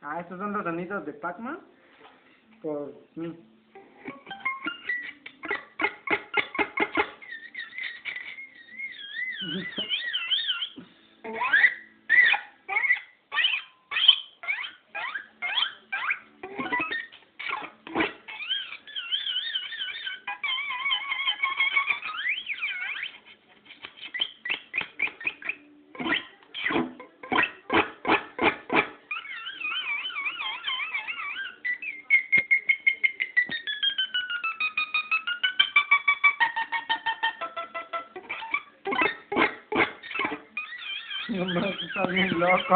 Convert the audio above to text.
Ah, estos son los sonidos de Pacman por mí. No, estás bien loco.